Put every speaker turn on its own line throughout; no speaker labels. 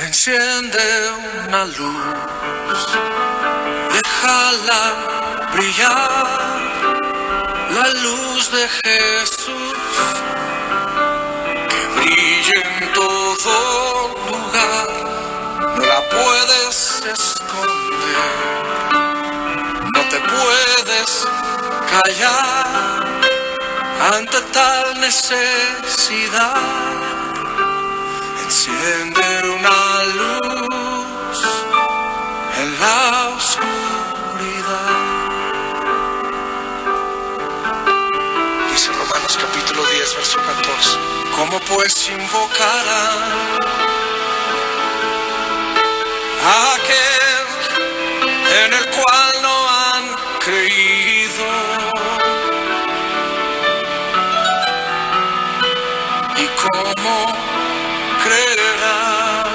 Enciende una luz, déjala brillar, la luz de Jesús, que brille en todo lugar, no la puedes esconder, no te puedes callar ante tal necesidad. Enciende una luz en la oscuridad. Dice Romanos capítulo 10, verso 14. ¿Cómo pues invocarán a aquel en el cual no han creído? ¿Y cómo creerán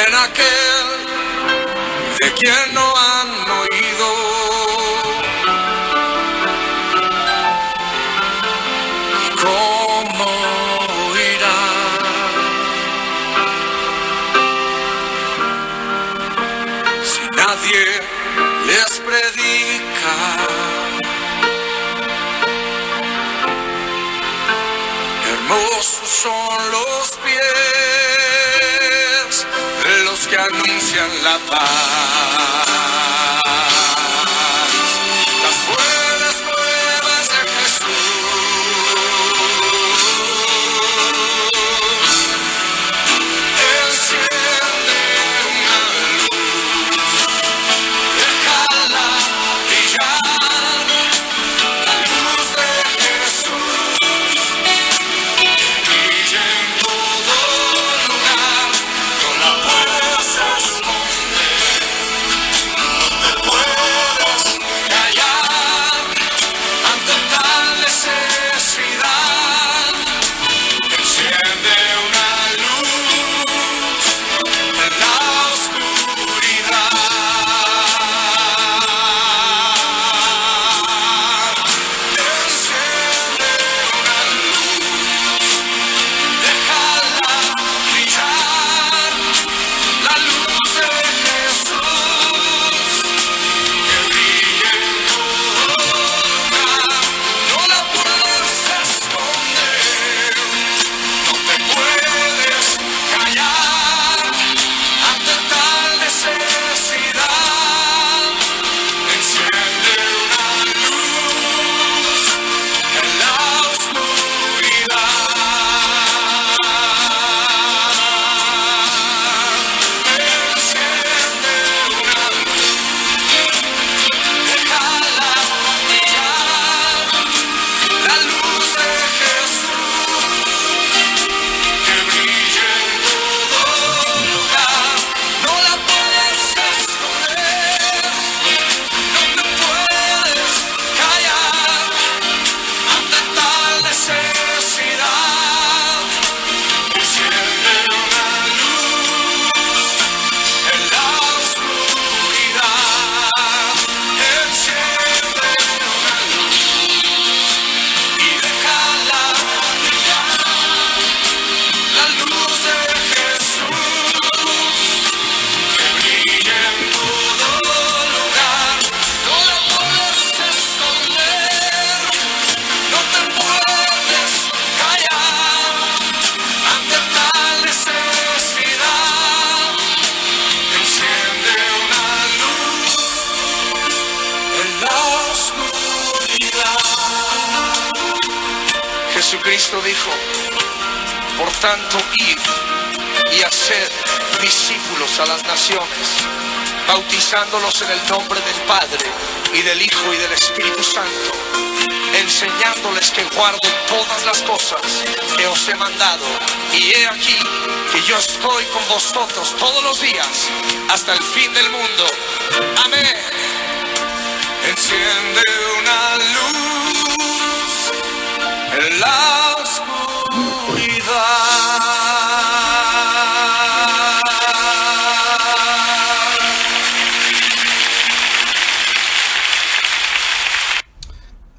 en aquel de quien no han oído? ¿Y cómo oirán si nadie les predica? Hermosos son los pies de los que anuncian la paz. Las buenas nuevas de Jesús. Enciende una luz, déjala brillar, la luz de Jesús. Jesucristo dijo: por tanto, id y haced discípulos a las naciones, bautizándolos en el nombre del Padre, y del Hijo, y del Espíritu Santo, enseñándoles que guarden todas las cosas que os he mandado. Y he aquí que yo estoy con vosotros todos los días hasta el fin del mundo. Amén. Enciende una luz en la oscuridad.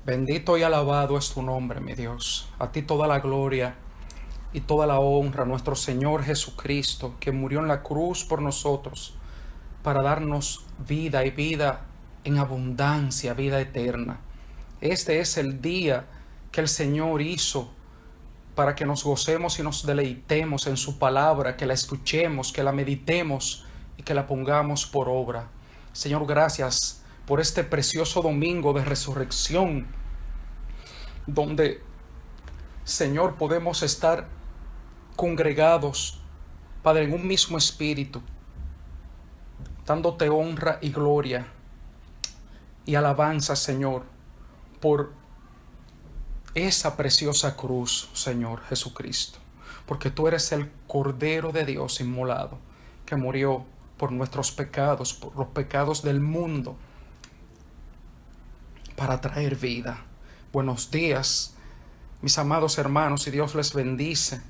Bendito y alabado es tu nombre, mi Dios. A ti toda la gloria, y toda la honra a nuestro Señor Jesucristo, que murió en la cruz por nosotros para darnos vida y vida en abundancia, vida eterna. Este es el día que el Señor hizo para que nos gocemos y nos deleitemos en su palabra, que la escuchemos, que la meditemos y que la pongamos por obra. Señor, gracias por este precioso domingo de resurrección, donde, Señor, podemos estar congregados, Padre, en un mismo espíritu, dándote honra y gloria y alabanza, Señor, por esa preciosa cruz, Señor Jesucristo, porque tú eres el Cordero de Dios inmolado, que murió por nuestros pecados, por los pecados del mundo, para traer vida. Buenos días, mis amados hermanos, y Dios les bendice.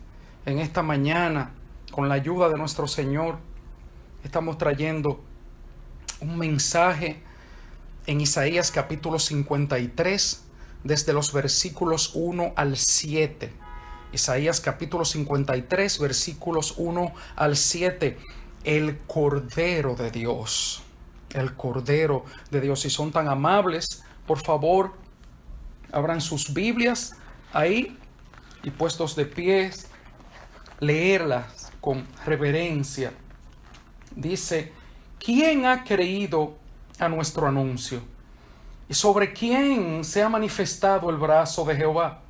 En esta mañana, con la ayuda de nuestro Señor, estamos trayendo un mensaje en Isaías capítulo 53, desde los versículos 1 al 7. Isaías capítulo 53, versículos 1 al 7. El Cordero de Dios. El Cordero de Dios. Si son tan amables, por favor, abran sus Biblias ahí y, puestos de pies, leerlas con reverencia. Dice: ¿quién ha creído a nuestro anuncio? ¿Y sobre quién se ha manifestado el brazo de Jehová?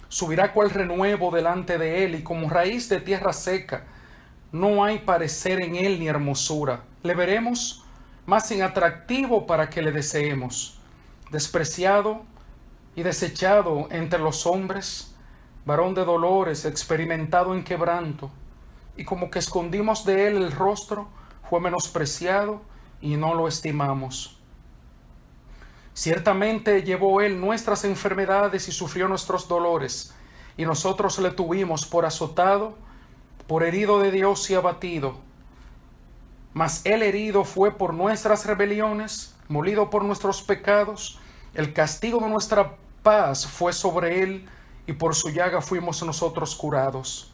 Subirá cual renuevo delante de él, y como raíz de tierra seca. No hay parecer en él ni hermosura. Le veremos, mas sin atractivo para que le deseemos. Despreciado y desechado entre los hombres, varón de dolores, experimentado en quebranto. Y como que escondimos de él el rostro, fue menospreciado y no lo estimamos. Ciertamente llevó él nuestras enfermedades y sufrió nuestros dolores, y nosotros le tuvimos por azotado, por herido de Dios y abatido. Mas él herido fue por nuestras rebeliones, molido por nuestros pecados. El castigo de nuestra paz fue sobre él, y por su llaga fuimos nosotros curados.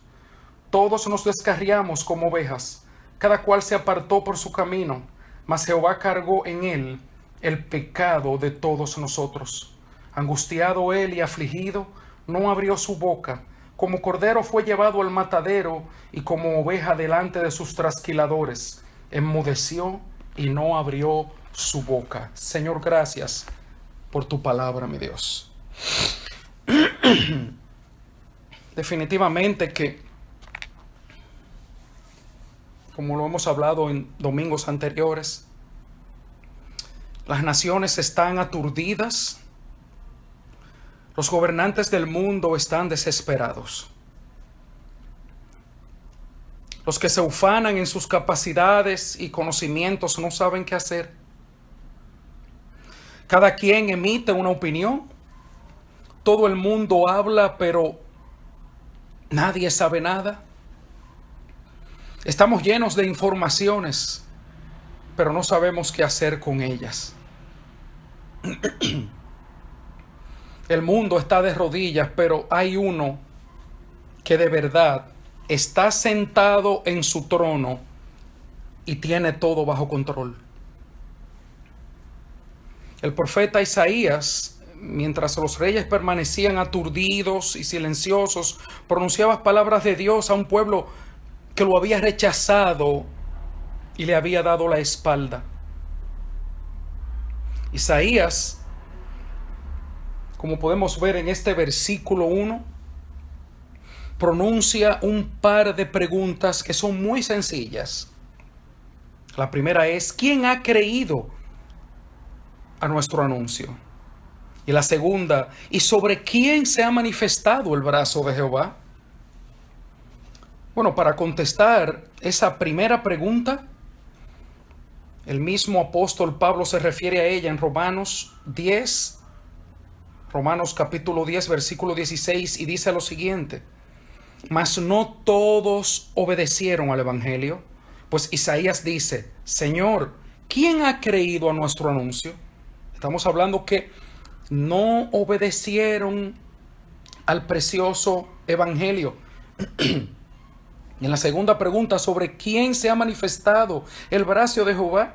Todos nos descarriamos como ovejas, cada cual se apartó por su camino, mas Jehová cargó en él el pecado de todos nosotros. Angustiado él y afligido, no abrió su boca. Como cordero fue llevado al matadero, y como oveja delante de sus trasquiladores, enmudeció y no abrió su boca. Señor, gracias por tu palabra, mi Dios. Definitivamente que, como lo hemos hablado en domingos anteriores, las naciones están aturdidas, los gobernantes del mundo están desesperados. Los que se ufanan en sus capacidades y conocimientos no saben qué hacer. Cada quien emite una opinión, todo el mundo habla, pero nadie sabe nada. Estamos llenos de informaciones, pero no sabemos qué hacer con ellas. El mundo está de rodillas, pero hay uno que de verdad está sentado en su trono y tiene todo bajo control. El profeta Isaías, mientras los reyes permanecían aturdidos y silenciosos, pronunciaba palabras de Dios a un pueblo que lo había rechazado y le había dado la espalda. Isaías, como podemos ver en este versículo 1, pronuncia un par de preguntas que son muy sencillas. La primera es: ¿quién ha creído a nuestro anuncio? Y la segunda: ¿y sobre quién se ha manifestado el brazo de Jehová? Bueno, para contestar esa primera pregunta, el mismo apóstol Pablo se refiere a ella en Romanos capítulo 10, versículo 16, y dice lo siguiente: mas no todos obedecieron al evangelio, pues Isaías dice: Señor, ¿quién ha creído a nuestro anuncio? Estamos hablando que no obedecieron al precioso evangelio. Y en la segunda pregunta sobre quién se ha manifestado el brazo de Jehová,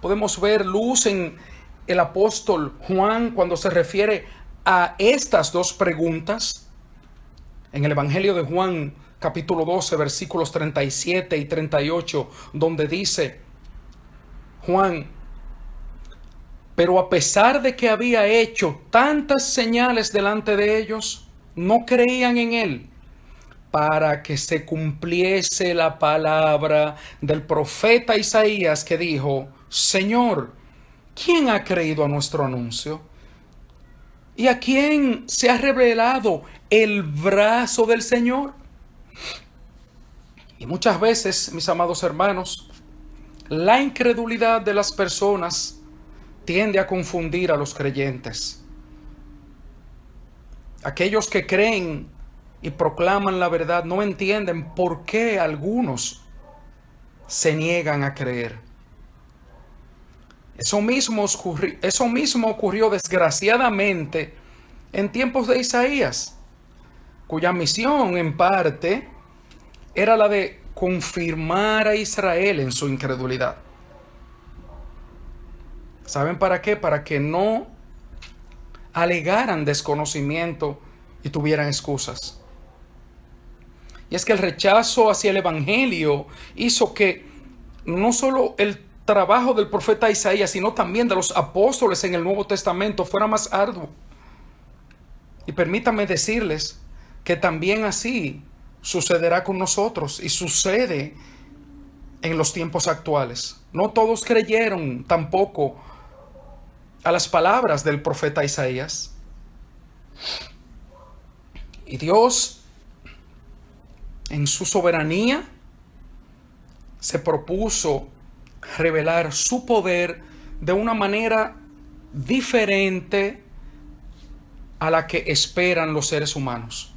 podemos ver luz en el apóstol Juan cuando se refiere a estas dos preguntas. En el Evangelio de Juan, capítulo 12, versículos 37 y 38, donde dice Juan: pero a pesar de que había hecho tantas señales delante de ellos, no creían en él, para que se cumpliese la palabra del profeta Isaías, que dijo: Señor, ¿quién ha creído a nuestro anuncio? ¿Y a quién se ha revelado el brazo del Señor? Y muchas veces, mis amados hermanos, la incredulidad de las personas tiende a confundir a los creyentes. Aquellos que creen y proclaman la verdad no entienden por qué algunos se niegan a creer. Eso mismo ocurrió desgraciadamente en tiempos de Isaías, cuya misión en parte era la de confirmar a Israel en su incredulidad. ¿Saben para qué? Para que no alegaran desconocimiento y tuvieran excusas. Y es que el rechazo hacia el Evangelio hizo que no solo el trabajo del profeta Isaías, sino también de los apóstoles en el Nuevo Testamento fuera más arduo. Y permítanme decirles que también así sucederá con nosotros y sucede en los tiempos actuales. No todos creyeron tampoco a las palabras del profeta Isaías. Y Dios, en su soberanía, se propuso revelar su poder de una manera diferente a la que esperan los seres humanos.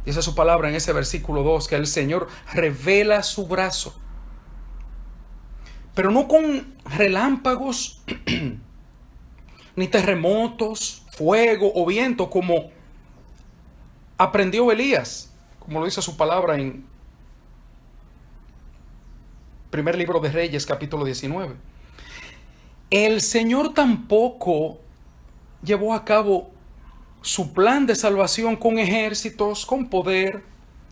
Dice su palabra en ese versículo 2 que el Señor revela su brazo, pero no con relámpagos, ni terremotos, fuego o viento, como aprendió Elías, como lo dice su palabra en primer libro de Reyes, capítulo 19. El Señor tampoco llevó a cabo su plan de salvación con ejércitos, con poder,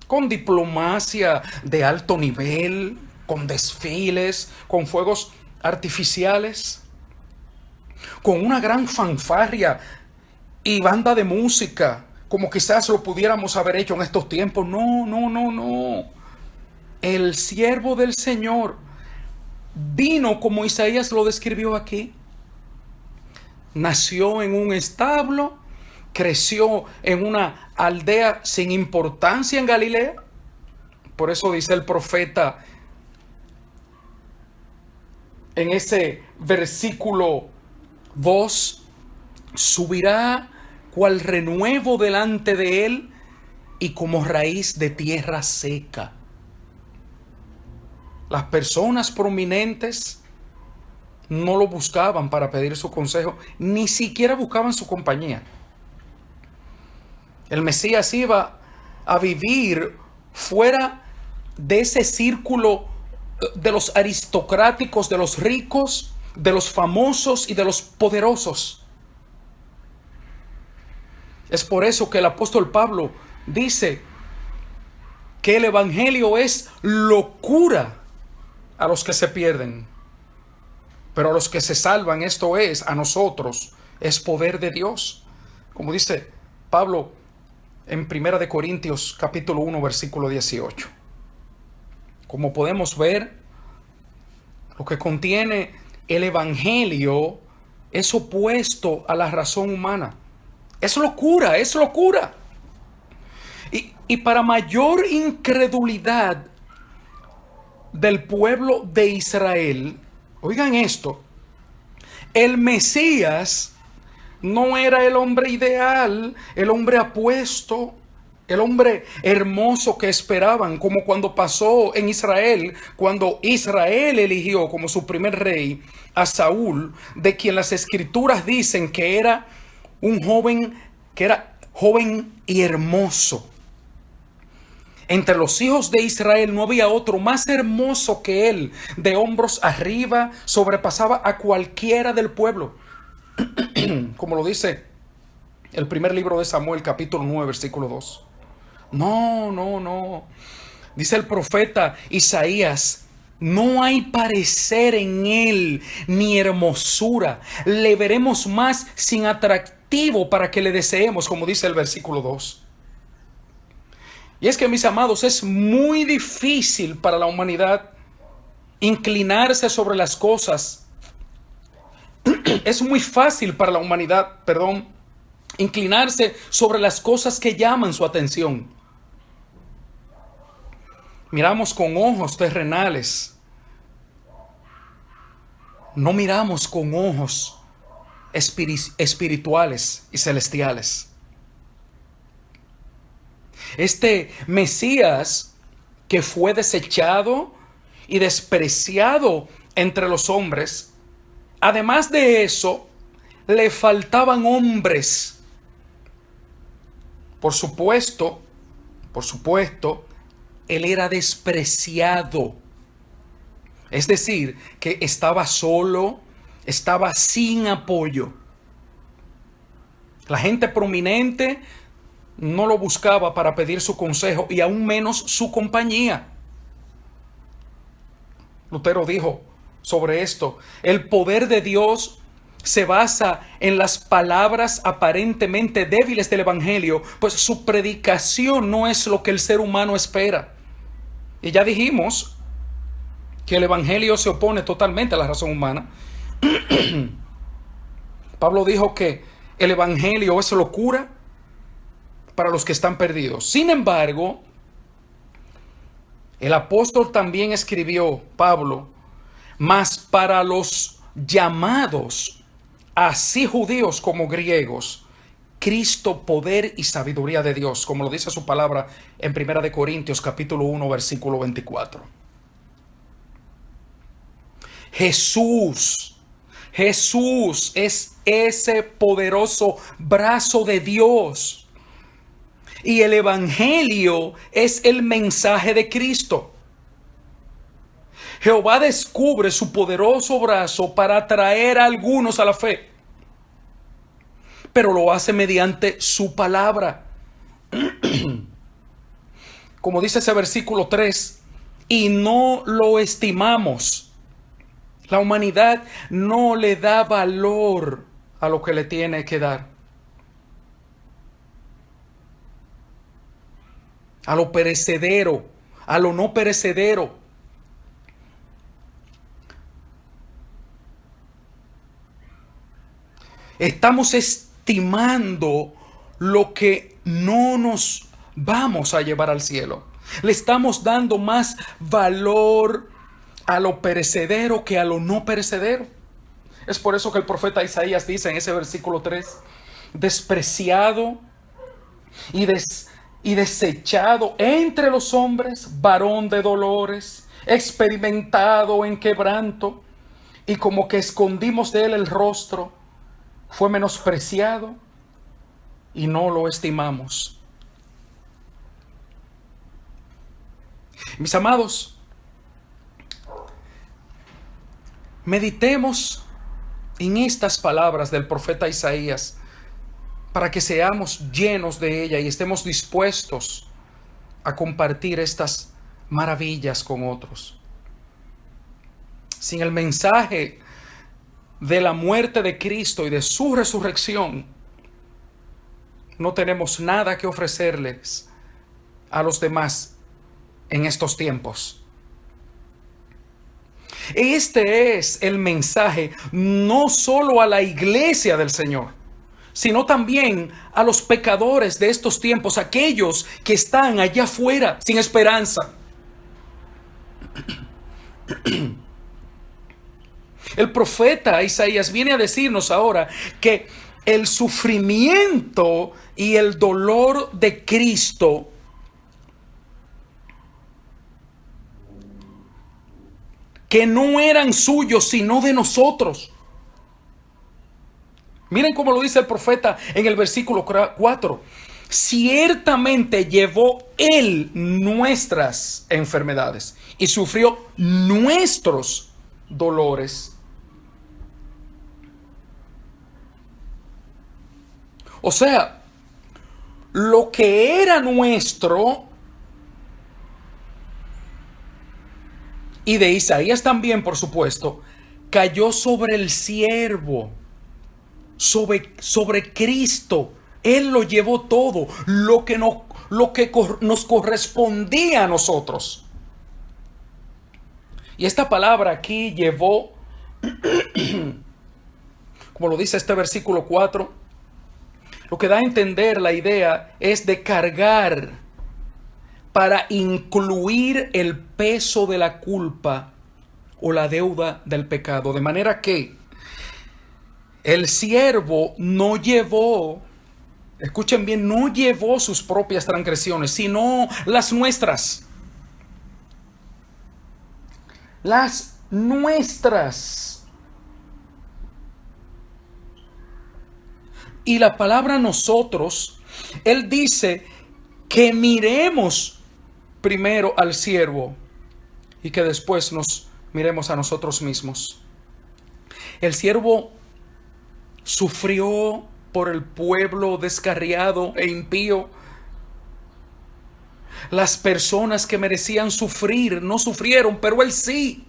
con diplomacia de alto nivel, con desfiles, con fuegos artificiales, con una gran fanfarria y banda de música, como quizás lo pudiéramos haber hecho en estos tiempos. No. El siervo del Señor vino como Isaías lo describió aquí. Nació en un establo, creció en una aldea sin importancia en Galilea. Por eso dice el profeta en ese versículo 2, subirá cual renuevo delante de él y como raíz de tierra seca. Las personas prominentes no lo buscaban para pedir su consejo, ni siquiera buscaban su compañía. El Mesías iba a vivir fuera de ese círculo de los aristocráticos, de los ricos, de los famosos y de los poderosos. Es por eso que el apóstol Pablo dice que el Evangelio es locura a los que se pierden, pero a los que se salvan, esto es, a nosotros, es poder de Dios. Como dice Pablo en 1 Corintios capítulo 1, versículo 18. Como podemos ver, lo que contiene el Evangelio es opuesto a la razón humana. Es locura, es locura. Y para mayor incredulidad del pueblo de Israel, oigan esto, el Mesías no era el hombre ideal, el hombre apuesto, el hombre hermoso que esperaban, como cuando pasó en Israel, cuando Israel eligió como su primer rey a Saúl, de quien las escrituras dicen que era un joven, que era joven y hermoso. Entre los hijos de Israel no había otro más hermoso que él. De hombros arriba sobrepasaba a cualquiera del pueblo. Como lo dice el primer libro de Samuel, capítulo 9, versículo 2. No. Dice el profeta Isaías: no hay parecer en él ni hermosura. Le veremos más sin atractivo para que le deseemos, como dice el versículo 2. Y es que, mis amados, es muy difícil para la humanidad inclinarse sobre las cosas. Es muy fácil para la humanidad, inclinarse sobre las cosas que llaman su atención. Miramos con ojos terrenales. No miramos con ojos espirituales y celestiales. Este Mesías que fue desechado y despreciado entre los hombres, además de eso, le faltaban hombres. Por supuesto, él era despreciado. Es decir, que estaba solo, estaba sin apoyo. La gente prominente no lo buscaba para pedir su consejo y aún menos su compañía. Lutero dijo sobre esto: el poder de Dios se basa en las palabras aparentemente débiles del Evangelio, pues su predicación no es lo que el ser humano espera. Y ya dijimos que el Evangelio se opone totalmente a la razón humana. Pablo dijo que el Evangelio es locura para los que están perdidos. Sin embargo, el apóstol también escribió, Pablo: mas para los llamados, así judíos como griegos, Cristo, poder y sabiduría de Dios, como lo dice su palabra en 1 Corintios capítulo 1, versículo 24. Jesús es ese poderoso brazo de Dios. Y el Evangelio es el mensaje de Cristo. Jehová descubre su poderoso brazo para atraer a algunos a la fe, pero lo hace mediante su palabra. Como dice ese versículo 3, y no lo estimamos. La humanidad no le da valor a lo que le tiene que dar. A lo perecedero, a lo no perecedero. Estamos estimando lo que no nos vamos a llevar al cielo. Le estamos dando más valor a lo perecedero que a lo no perecedero. Es por eso que el profeta Isaías dice en ese versículo 3: despreciado y desechado entre los hombres, varón de dolores, experimentado en quebranto, y como que escondimos de él el rostro, fue menospreciado y no lo estimamos. Mis amados, meditemos en estas palabras del profeta Isaías para que seamos llenos de ella y estemos dispuestos a compartir estas maravillas con otros. Sin el mensaje de la muerte de Cristo y de su resurrección, no tenemos nada que ofrecerles a los demás en estos tiempos. Este es el mensaje no solo a la iglesia del Señor, sino también a los pecadores de estos tiempos, aquellos que están allá afuera sin esperanza. El profeta Isaías viene a decirnos ahora que el sufrimiento y el dolor de Cristo que no eran suyos sino de nosotros. Miren cómo lo dice el profeta en el versículo 4. ciertamente llevó Él nuestras enfermedades y sufrió nuestros dolores. O sea, lo que era nuestro, y de Isaías también, por supuesto, cayó sobre el siervo, sobre Cristo. Él lo llevó todo, lo que nos correspondía a nosotros. Y esta palabra aquí llevó, como lo dice este versículo 4, lo que da a entender la idea es de cargar para incluir el peso de la culpa o la deuda del pecado. De manera que el siervo no llevó, escuchen bien, no llevó sus propias transgresiones, sino las nuestras. Las nuestras. Y la palabra nosotros, él dice que miremos primero al siervo y que después nos miremos a nosotros mismos. El siervo sufrió por el pueblo descarriado e impío. Las personas que merecían sufrir no sufrieron, pero él sí.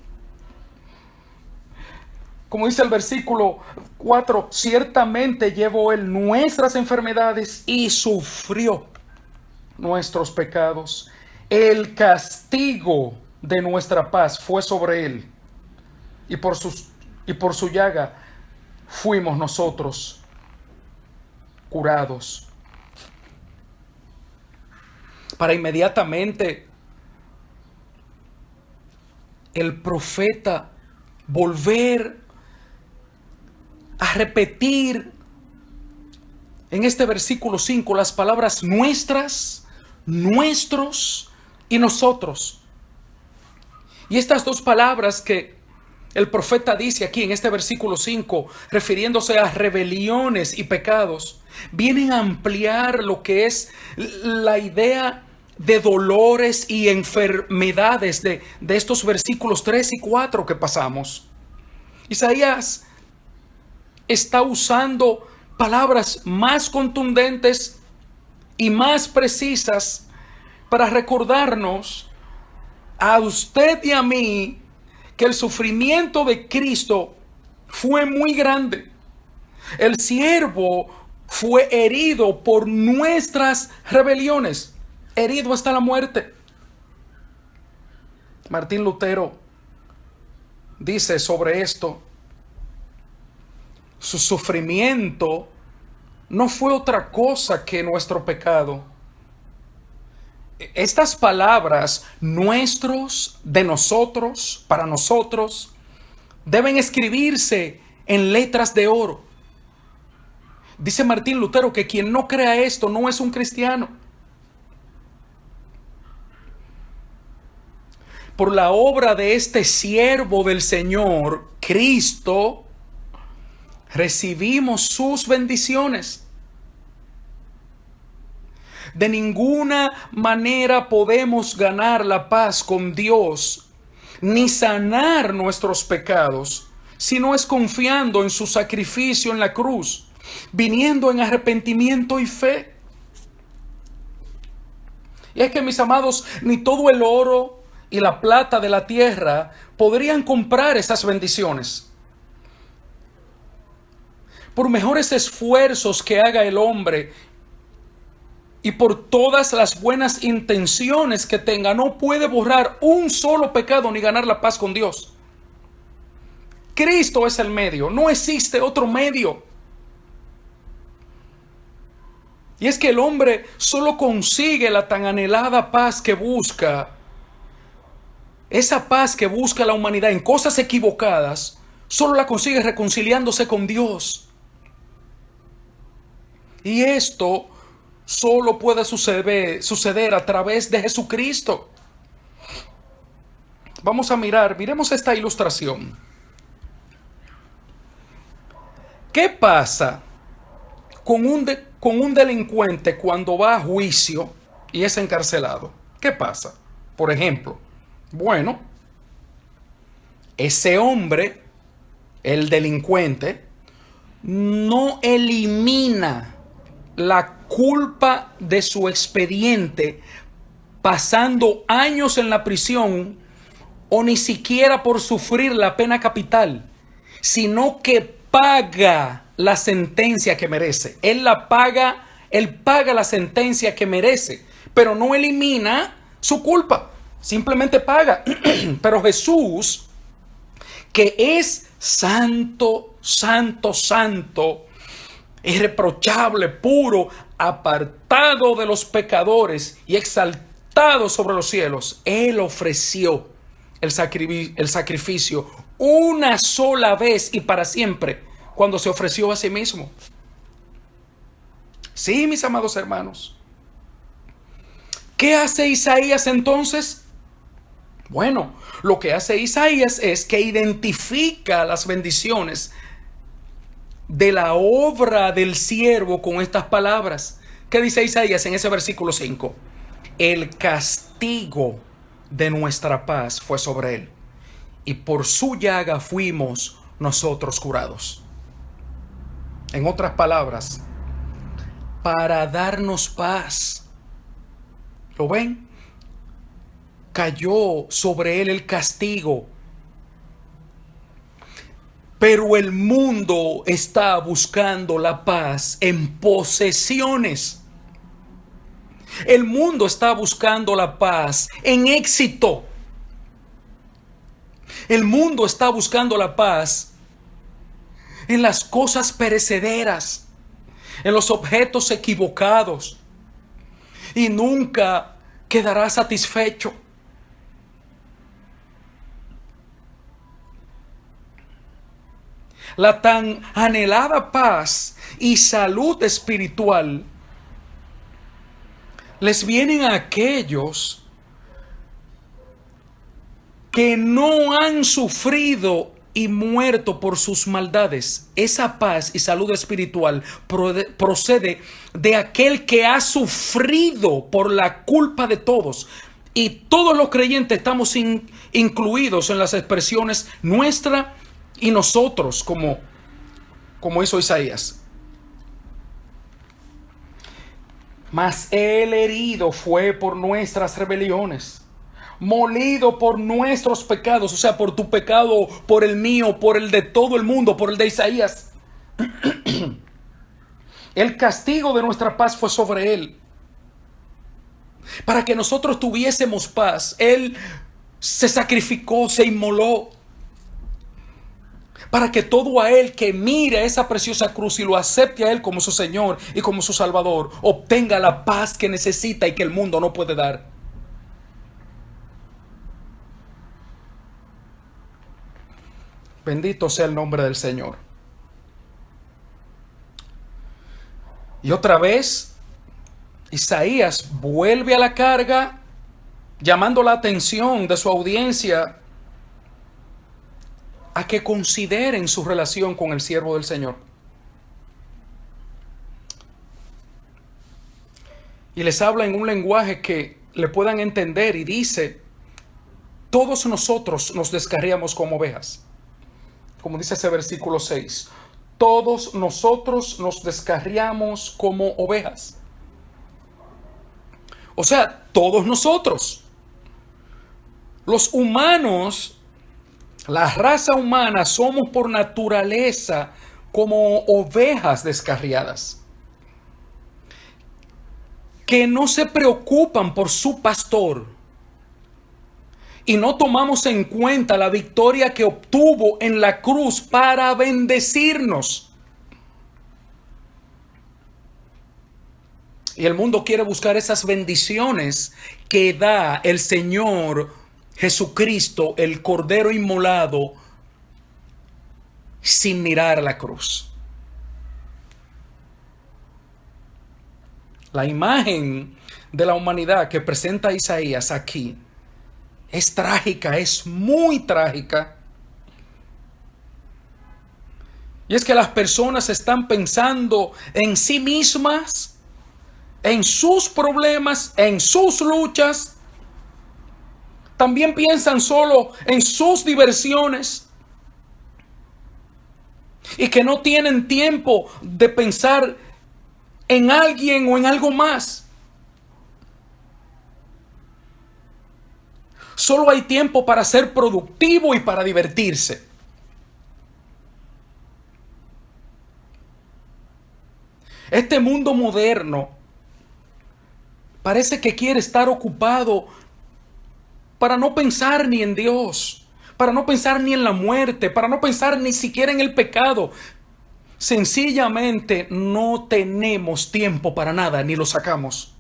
Como dice el versículo 4, ciertamente llevó él nuestras enfermedades y sufrió nuestros pecados. El castigo de nuestra paz fue sobre él, y por su llaga fuimos nosotros curados. Para inmediatamente el profeta volver a repetir en este versículo 5 las palabras nuestras, nuestros y nosotros. Y estas dos palabras que el profeta dice aquí en este versículo 5, refiriéndose a rebeliones y pecados, vienen a ampliar lo que es la idea de dolores y enfermedades de estos versículos 3 y 4 que pasamos. Isaías está usando palabras más contundentes y más precisas para recordarnos a usted y a mí que el sufrimiento de Cristo fue muy grande. El siervo fue herido por nuestras rebeliones, herido hasta la muerte. Martín Lutero dice sobre esto: su sufrimiento no fue otra cosa que nuestro pecado. Estas palabras, nuestros, de nosotros, para nosotros, deben escribirse en letras de oro. Dice Martín Lutero que quien no crea esto no es un cristiano. Por la obra de este siervo del Señor, Cristo, recibimos sus bendiciones. De ninguna manera podemos ganar la paz con Dios, ni sanar nuestros pecados, si no es confiando en su sacrificio en la cruz, viniendo en arrepentimiento y fe. Y es que, mis amados, ni todo el oro y la plata de la tierra podrían comprar esas bendiciones. Por mejores esfuerzos que haga el hombre y por todas las buenas intenciones que tenga, no puede borrar un solo pecado ni ganar la paz con Dios. Cristo es el medio, no existe otro medio. Y es que el hombre solo consigue la tan anhelada paz que busca, esa paz que busca la humanidad en cosas equivocadas, solo la consigue reconciliándose con Dios. Y esto solo puede suceder a través de Jesucristo. Vamos a miremos esta ilustración. ¿Qué pasa con con un delincuente cuando va a juicio y es encarcelado? ¿Qué pasa? Por ejemplo, bueno, ese hombre, el delincuente, no elimina la culpa de su expediente pasando años en la prisión o ni siquiera por sufrir la pena capital, sino que paga la sentencia que merece. Él paga la sentencia que merece, pero no elimina su culpa, simplemente paga. Pero Jesús, que es santo, santo, santo, irreprochable, puro, apartado de los pecadores y exaltado sobre los cielos, Él ofreció el sacrificio una sola vez y para siempre, cuando se ofreció a sí mismo. Sí, mis amados hermanos. ¿Qué hace Isaías entonces? Bueno, lo que hace Isaías es que identifica las bendiciones de la obra del siervo con estas palabras. ¿Qué dice Isaías en ese versículo 5? El castigo de nuestra paz fue sobre él, y por su llaga fuimos nosotros curados. En otras palabras, para darnos paz. ¿Lo ven? Cayó sobre él el castigo. Pero el mundo está buscando la paz en posesiones. El mundo está buscando la paz en éxito. El mundo está buscando la paz en las cosas perecederas, en los objetos equivocados, y nunca quedará satisfecho. La tan anhelada paz y salud espiritual les vienen a aquellos que no han sufrido y muerto por sus maldades. Esa paz y salud espiritual procede de aquel que ha sufrido por la culpa de todos. Y todos los creyentes estamos incluidos en las expresiones nuestra y nosotros, como hizo Isaías. Mas el herido fue por nuestras rebeliones, molido por nuestros pecados, o sea, por tu pecado, por el mío, por el de todo el mundo, por el de Isaías. El castigo de nuestra paz fue sobre él, para que nosotros tuviésemos paz. Él se sacrificó, se inmoló, para que todo a él que mire esa preciosa cruz y lo acepte a él como su Señor y como su Salvador, obtenga la paz que necesita y que el mundo no puede dar. Bendito sea el nombre del Señor. Y otra vez, Isaías vuelve a la carga, llamando la atención de su audiencia a que consideren su relación con el siervo del Señor. Y les habla en un lenguaje que le puedan entender y dice: todos nosotros nos descarriamos como ovejas. Como dice ese versículo 6. Todos nosotros nos descarriamos como ovejas. O sea, todos nosotros. Los humanos, la raza humana, somos por naturaleza como ovejas descarriadas, que no se preocupan por su pastor, y no tomamos en cuenta la victoria que obtuvo en la cruz para bendecirnos. Y el mundo quiere buscar esas bendiciones que da el Señor Jesucristo, el Cordero inmolado, sin mirar la cruz. La imagen de la humanidad que presenta Isaías aquí es trágica, es muy trágica. Y es que las personas están pensando en sí mismas, en sus problemas, en sus luchas. También piensan solo en sus diversiones. Y que no tienen tiempo de pensar en alguien o en algo más. Solo hay tiempo para ser productivo y para divertirse. Este mundo moderno parece que quiere estar ocupado para no pensar ni en Dios, para no pensar ni en la muerte, para no pensar ni siquiera en el pecado. Sencillamente no tenemos tiempo para nada, ni lo sacamos.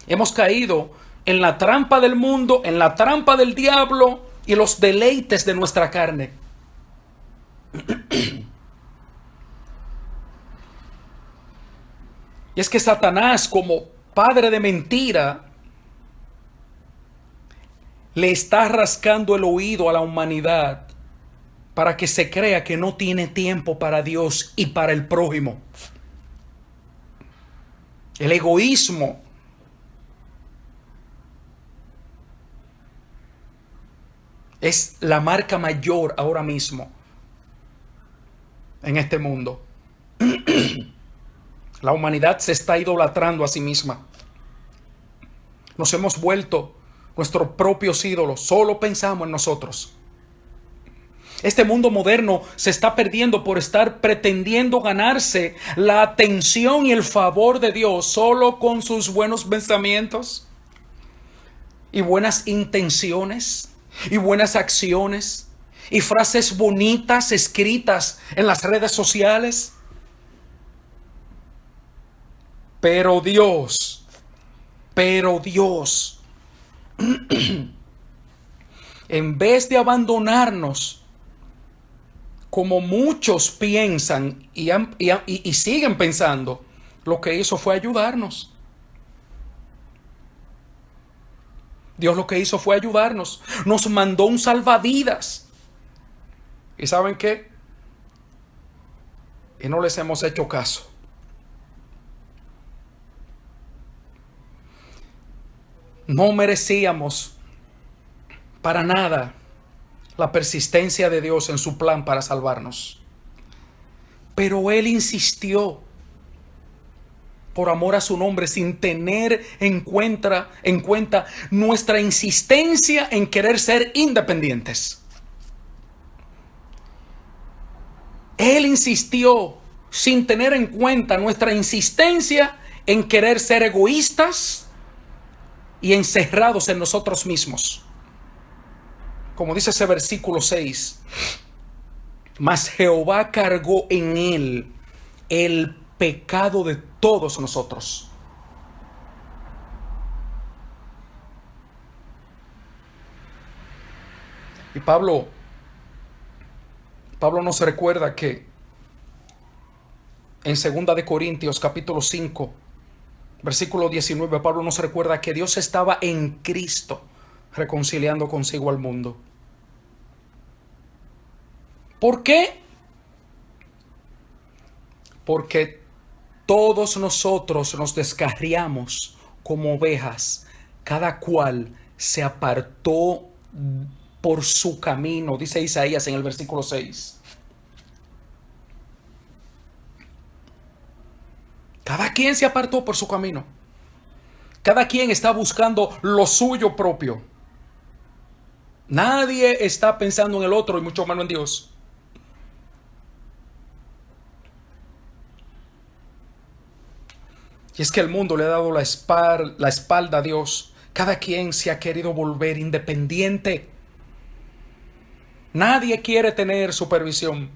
Hemos caído en la trampa del mundo, en la trampa del diablo y los deleites de nuestra carne. Y es que Satanás, como padre de mentira, le está rascando el oído a la humanidad para que se crea que no tiene tiempo para Dios y para el prójimo. El egoísmo es la marca mayor ahora mismo en este mundo. La humanidad se está idolatrando a sí misma. Nos hemos vuelto nuestros propios ídolos. Solo pensamos en nosotros. Este mundo moderno se está perdiendo por estar pretendiendo ganarse la atención y el favor de Dios solo con sus buenos pensamientos y buenas intenciones y buenas acciones y frases bonitas escritas en las redes sociales. Pero Dios, en vez de abandonarnos, como muchos piensan y siguen pensando, lo que hizo fue ayudarnos. Dios lo que hizo fue ayudarnos. Nos mandó un salvavidas. ¿Y saben qué? Y no les hemos hecho caso. No merecíamos para nada la persistencia de Dios en su plan para salvarnos. Pero Él insistió por amor a su nombre, sin tener en cuenta nuestra insistencia en querer ser independientes. Él insistió sin tener en cuenta nuestra insistencia en querer ser egoístas y encerrados en nosotros mismos. Como dice ese versículo 6, mas Jehová cargó en él el pecado de todos nosotros. Y Pablo nos recuerda que en 2 de Corintios capítulo 5, versículo 19, Pablo nos recuerda que Dios estaba en Cristo reconciliando consigo al mundo. ¿Por qué? Porque todos nosotros nos descarriamos como ovejas, cada cual se apartó por su camino, dice Isaías en el versículo 6. Cada quien se apartó por su camino. Cada quien está buscando lo suyo propio. Nadie está pensando en el otro y mucho menos en Dios. Y es que el mundo le ha dado la espalda a Dios. Cada quien se ha querido volver independiente. Nadie quiere tener supervisión.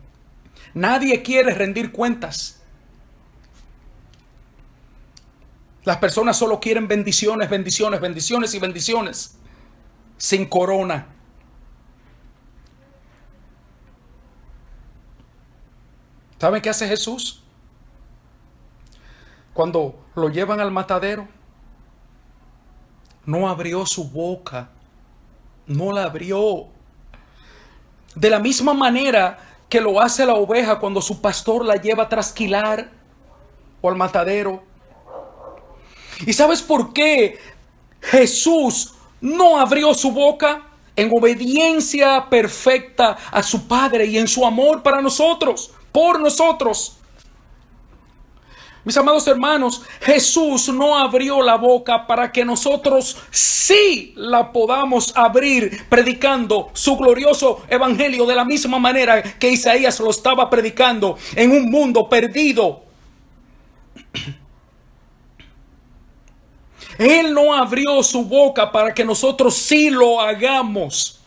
Nadie quiere rendir cuentas. Las personas solo quieren bendiciones, bendiciones, bendiciones y bendiciones. Sin corona. ¿Saben qué hace Jesús? Cuando lo llevan al matadero, no abrió su boca. No la abrió. De la misma manera que lo hace la oveja cuando su pastor la lleva a trasquilar o al matadero. ¿Y sabes por qué Jesús no abrió su boca? En obediencia perfecta a su Padre y en su amor para nosotros, por nosotros. Mis amados hermanos, Jesús no abrió la boca para que nosotros sí la podamos abrir predicando su glorioso evangelio de la misma manera que Isaías lo estaba predicando en un mundo perdido. Él no abrió su boca para que nosotros sí lo hagamos.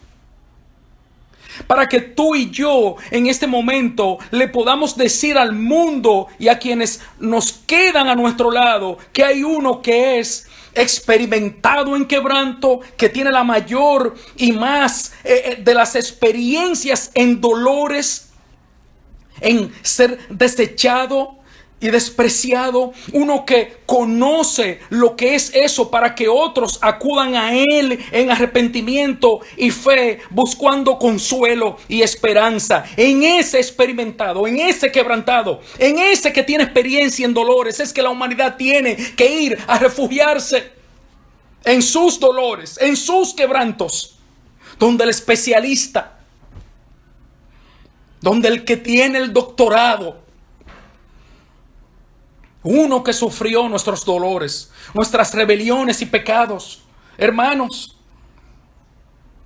Para que tú y yo en este momento le podamos decir al mundo y a quienes nos quedan a nuestro lado que hay uno que es experimentado en quebranto, que tiene la mayor y más de las experiencias en dolores, en ser desechado y despreciado, uno que conoce lo que es eso para que otros acudan a Él en arrepentimiento y fe, buscando consuelo y esperanza. En ese experimentado, en ese quebrantado, en ese que tiene experiencia en dolores, es que la humanidad tiene que ir a refugiarse en sus dolores, en sus quebrantos, donde el especialista, donde el que tiene el doctorado, uno que sufrió nuestros dolores, nuestras rebeliones y pecados. Hermanos,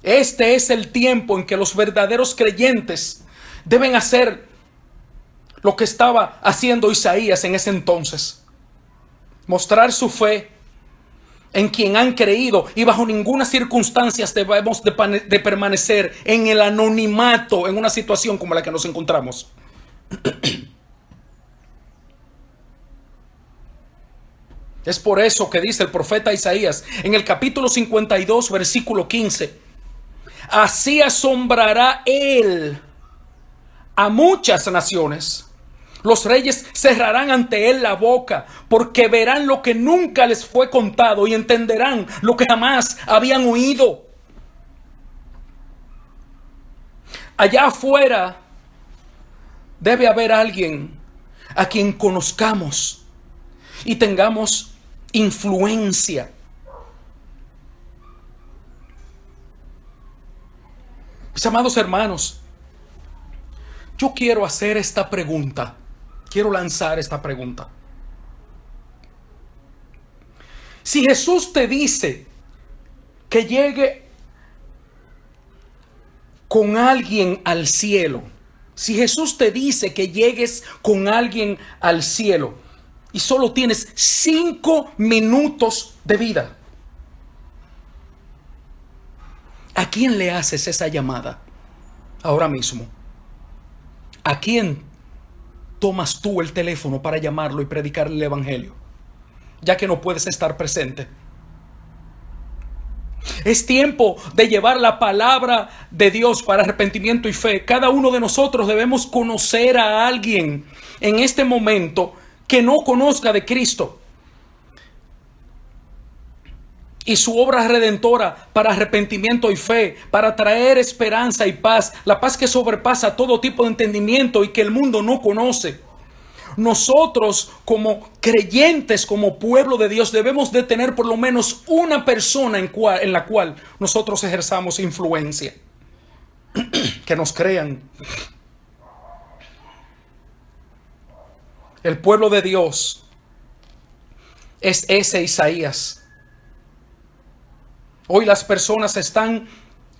este es el tiempo en que los verdaderos creyentes deben hacer lo que estaba haciendo Isaías en ese entonces. Mostrar su fe en quien han creído, y bajo ninguna circunstancia debemos de permanecer en el anonimato en una situación como la que nos encontramos. Es por eso que dice el profeta Isaías en el capítulo 52, versículo 15: así asombrará él a muchas naciones. Los reyes cerrarán ante él la boca, porque verán lo que nunca les fue contado y entenderán lo que jamás habían oído. Allá afuera debe haber alguien a quien conozcamos y tengamos influencia. Mis amados hermanos, yo quiero hacer esta pregunta. Quiero lanzar esta pregunta. Si Jesús te dice que llegue con alguien al cielo, si Jesús te dice que llegues con alguien al cielo y solo tienes 5 minutos de vida, ¿a quién le haces esa llamada ahora mismo? ¿A quién tomas tú el teléfono para llamarlo y predicarle el evangelio, ya que no puedes estar presente? Es tiempo de llevar la palabra de Dios para arrepentimiento y fe. Cada uno de nosotros debemos conocer a alguien en este momento que no conozca de Cristo y su obra redentora para arrepentimiento y fe, para traer esperanza y paz, la paz que sobrepasa todo tipo de entendimiento y que el mundo no conoce. Nosotros como creyentes, como pueblo de Dios, debemos de tener por lo menos una persona en la cual nosotros ejerzamos influencia, que nos crean. El pueblo de Dios es ese Isaías. Hoy las personas están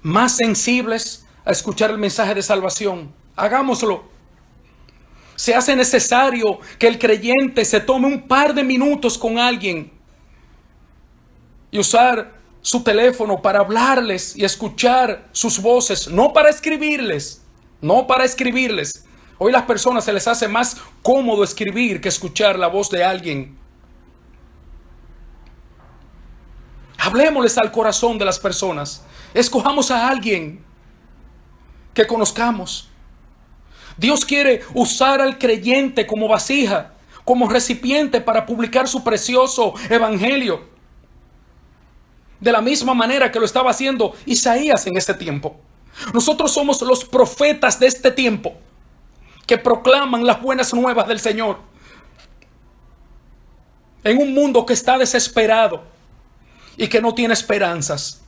más sensibles a escuchar el mensaje de salvación. Hagámoslo. Se hace necesario que el creyente se tome un par de minutos con alguien y usar su teléfono para hablarles y escuchar sus voces, no para escribirles, no para escribirles. Hoy las personas se les hace más cómodo escribir que escuchar la voz de alguien. Hablemosles al corazón de las personas. Escojamos a alguien que conozcamos. Dios quiere usar al creyente como vasija, como recipiente para publicar su precioso evangelio. De la misma manera que lo estaba haciendo Isaías en este tiempo. Nosotros somos los profetas de este tiempo. que proclaman las buenas nuevas del Señor. En un mundo que está desesperado y que no tiene esperanzas.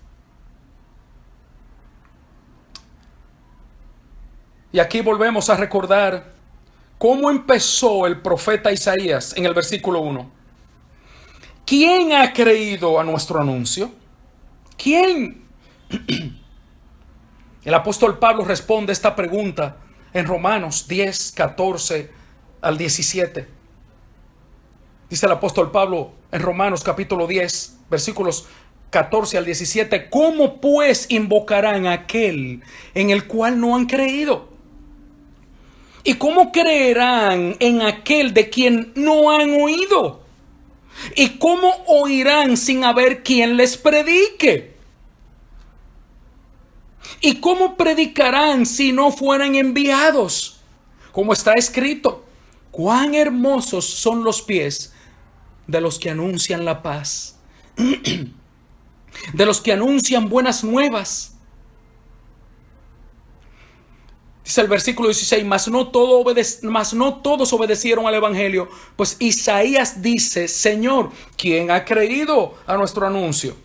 Y aquí volvemos a recordar cómo empezó el profeta Isaías en el versículo 1. ¿Quién ha creído a nuestro anuncio? ¿Quién? El apóstol Pablo responde esta pregunta en Romanos 10, 14 al 17. Dice el apóstol Pablo en Romanos capítulo 10, versículos 14 al 17. ¿Cómo pues invocarán a aquel en el cual no han creído? ¿Y cómo creerán en aquel de quien no han oído? ¿Y cómo oirán sin haber quien les predique? ¿Y cómo predicarán si no fueran enviados? Como está escrito, cuán hermosos son los pies de los que anuncian la paz, de los que anuncian buenas nuevas. Dice el versículo 16, mas no todos obedecieron al evangelio, pues Isaías dice, Señor, ¿quién ha creído a nuestro anuncio?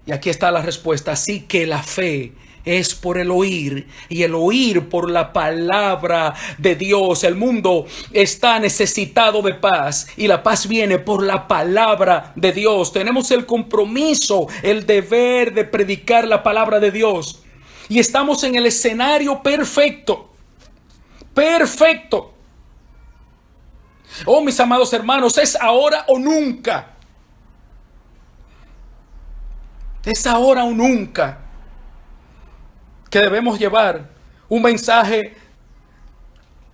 Y aquí está la respuesta, así que la fe es por el oír y el oír por la palabra de Dios. El mundo está necesitado de paz y la paz viene por la palabra de Dios. Tenemos el compromiso, el deber de predicar la palabra de Dios. Y estamos en el escenario perfecto. Perfecto. Oh, mis amados hermanos, es ahora o nunca. Es ahora o nunca que debemos llevar un mensaje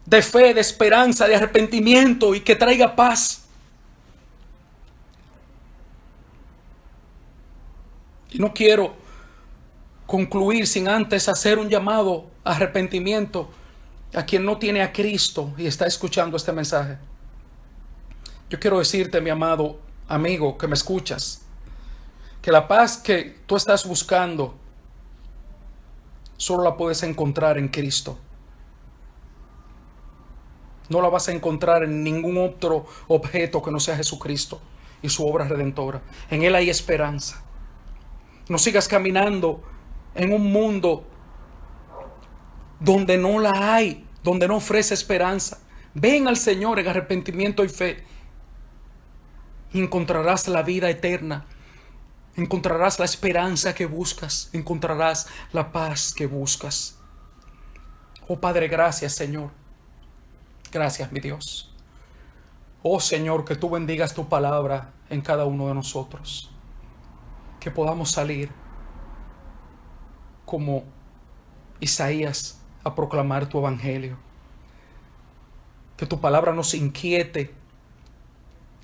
de fe, de esperanza, de arrepentimiento y que traiga paz. Y no quiero concluir sin antes hacer un llamado a arrepentimiento a quien no tiene a Cristo y está escuchando este mensaje. Yo quiero decirte, mi amado amigo que me escuchas, que la paz que tú estás buscando solo la puedes encontrar en Cristo. No la vas a encontrar en ningún otro objeto que no sea Jesucristo y su obra redentora. En Él hay esperanza. No sigas caminando en un mundo donde no la hay, donde no ofrece esperanza. Ven al Señor en arrepentimiento y fe y encontrarás la vida eterna. Encontrarás la esperanza que buscas. Encontrarás la paz que buscas. Oh Padre, gracias, Señor. Gracias, mi Dios. Oh Señor, que tú bendigas tu palabra en cada uno de nosotros. Que podamos salir como Isaías a proclamar tu evangelio. Que tu palabra nos inquiete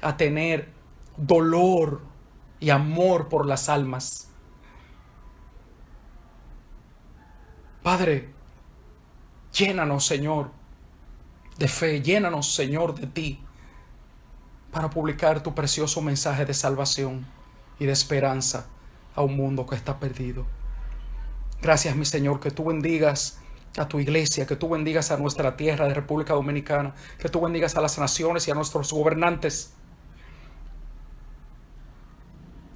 a tener dolor y amor por las almas. Padre, llénanos, Señor, de fe. Llénanos, Señor, de ti para publicar tu precioso mensaje de salvación y de esperanza a un mundo que está perdido. Gracias, mi Señor, que tú bendigas a tu iglesia, que tú bendigas a nuestra tierra de República Dominicana, que tú bendigas a las naciones y a nuestros gobernantes.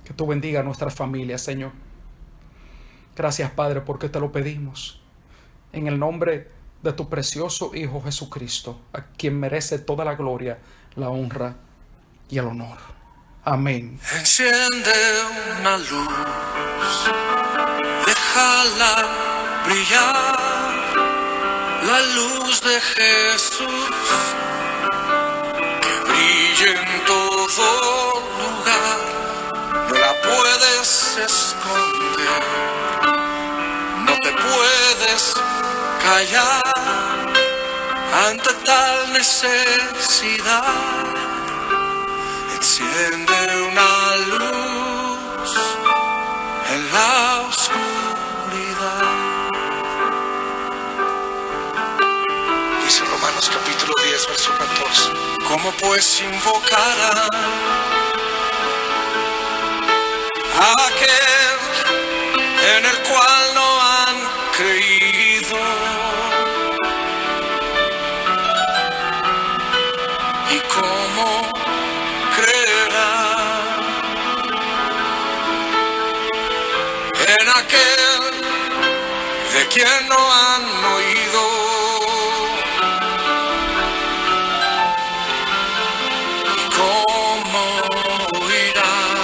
Que tú bendiga a nuestras familias, Señor. Gracias, Padre, porque te lo pedimos. En el nombre de tu precioso Hijo Jesucristo, a quien merece toda la gloria, la honra y el honor. Amén.
Enciende una luz, déjala brillar, la luz de Jesús, que brille en todo lugar, no la puedes esconder, no te puedes callar ante tal necesidad. Enciende una luz en la oscuridad. Dice Romanos capítulo 10, verso 14. ¿Cómo pues invocarán a aquel en el cual no han creído? en aquel de quien no han oído. ¿Y cómo oirán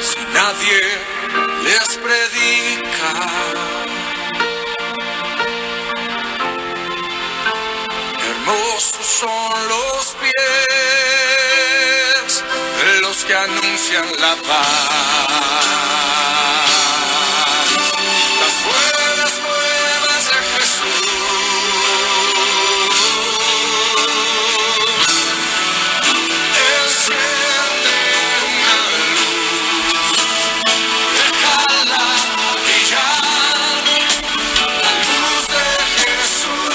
si nadie les predica? Hermosos son los pies de los que anuncian la paz, las buenas nuevas de Jesús. Enciende una luz, déjala brillar, la luz de Jesús.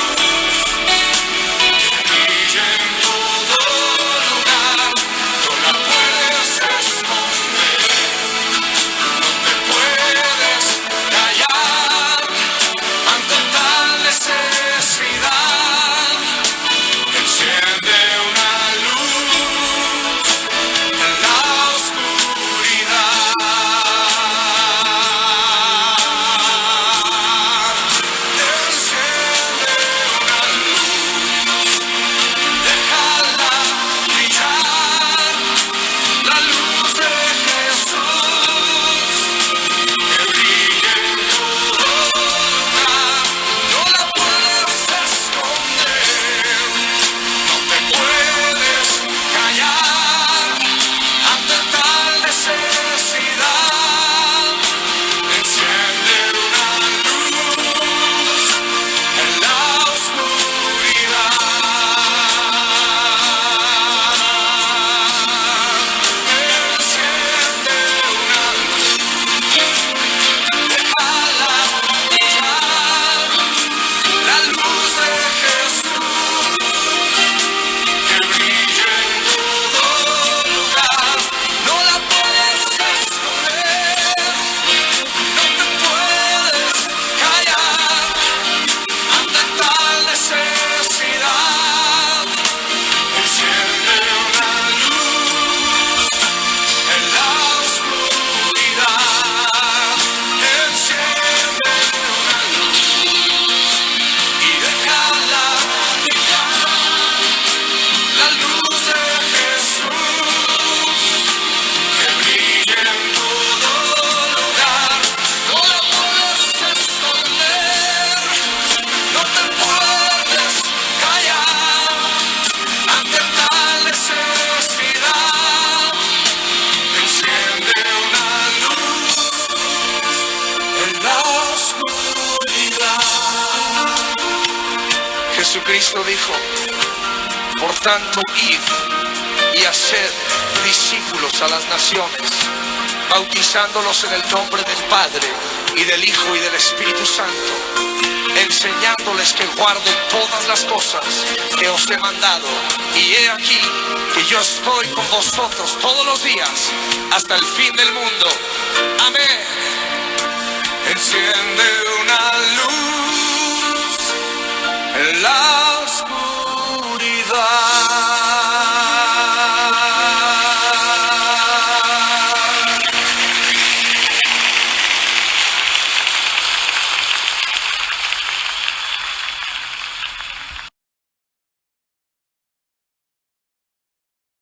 Jesucristo dijo: por tanto, id y haced discípulos a las naciones, bautizándolos en el nombre del Padre y del Hijo y del Espíritu Santo, enseñándoles que guarden todas las cosas que os he mandado. Y he aquí que yo estoy con vosotros todos los días hasta el fin del mundo. Amén. Enciende una luz en la oscuridad.